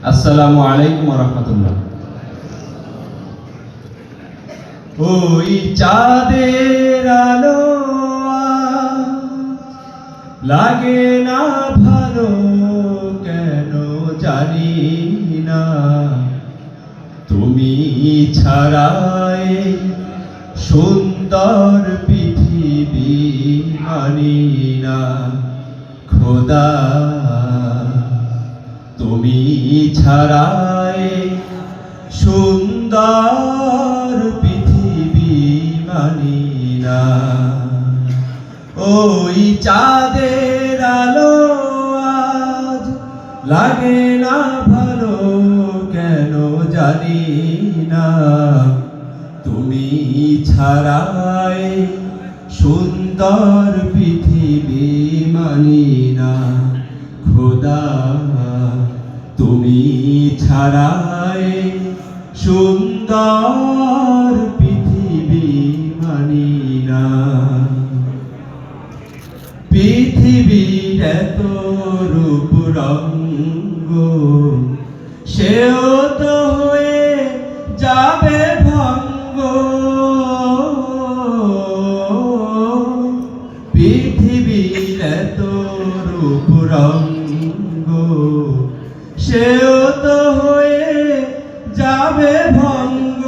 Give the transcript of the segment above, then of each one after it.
আসসালামু আলাইকুম ওয়া রাহমাতুল্লাহ। ওই চাঁদের আলো লাগে না ভালো কেন জানি না, তুমি ছাড়াই সুন্দর পৃথিবী মানি না। খোদা তুমি ছাড়াই সুন্দর পৃথিবী মানি না। ওই চাঁদের আলো আজ লাগে না ভালো কেন জানি না, তুমি ছাড়াই সুন্দর পৃথিবী মানি না। খোদা তুমি ছাড়াই সুন্দর পৃথিবী মানি না। পৃথিবীর এত রূপ রঙ্গ সেও তো হয়ে যাবে ভঙ্গ। পৃথিবীর এত রূপ রঙ্গ সেও তো হয়ে যাবে ভঙ্গ।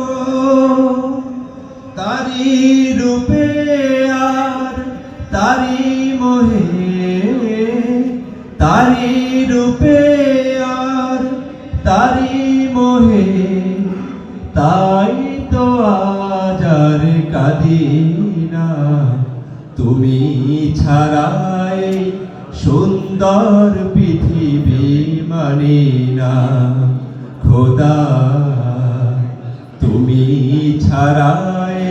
তারি রূপে আর তারি মোহে, তারি রূপে আর তারি মোহে, তাই তো আজ আর কাঁদি না। তুমি ছাড়াই সুন্দর পৃথিবী মানি না। খোদা তুমি ছাড়াই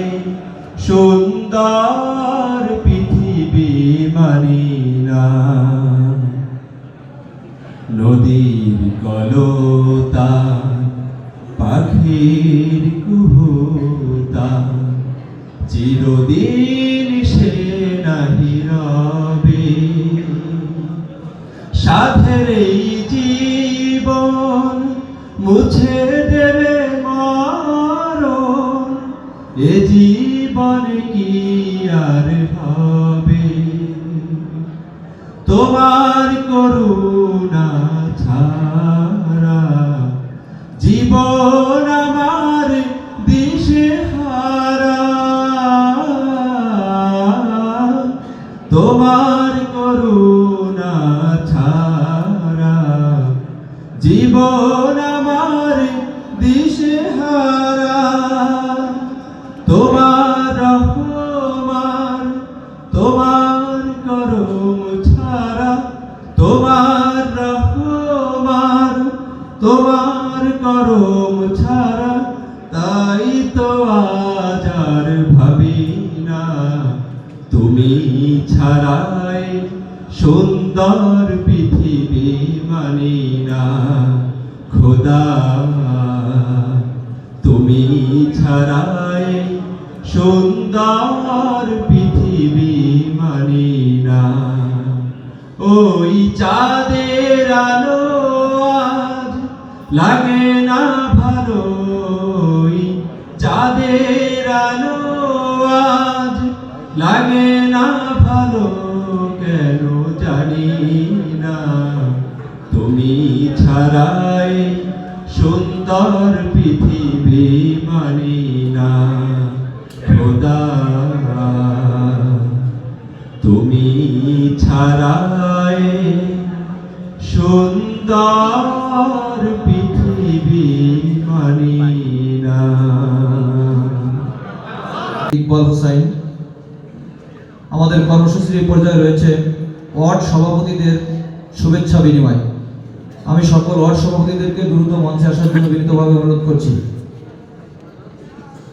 সুন্দর পৃথিবী মানি না। নদীর কলতান পাখির কুহুতান চিরদিন সে নাহি রবে। সাধের এই জীবন মুছে দেবে মরণ, এ জীবন কি আর হবে। তোমার করুণা ছাড়া জীবন আমার দিশেহারা। তোমার করুণা ছাড়া জীবন আমার দিশেহারা। তোমার রহমান তোমার করম ছাড়া, তোমার রহমান তোমার করম ছাড়া, তাই তো আজ আর ভাবি না। তুমি ছাড়াই সুন্দর পৃথিবী মানি না। খোদা তুমি ছাড়াই সুন্দর পৃথিবী মানি না। ওই চাঁদের আলো আজ লাগে না ভালো, চাঁদের আলো আজ লাগে না ভালো কেন জানি না। তুমি ছাড়াই সুন্দর পৃথিবী মানি না। খোদা তুমি ছাড়াই সুন্দর পৃথিবী মানি না। ইকবাল হোসাইন। আমাদের কর্মসূচির পর্যায়ে রয়েছে ওয়ার্ড সভাপতিদের শুভেচ্ছা বিনিময়। আমি সকল ওয়ার্ড সভাপতিদেরকে দ্রুত মঞ্চে আসার জন্য বিনীতভাবে অনুরোধ করছি।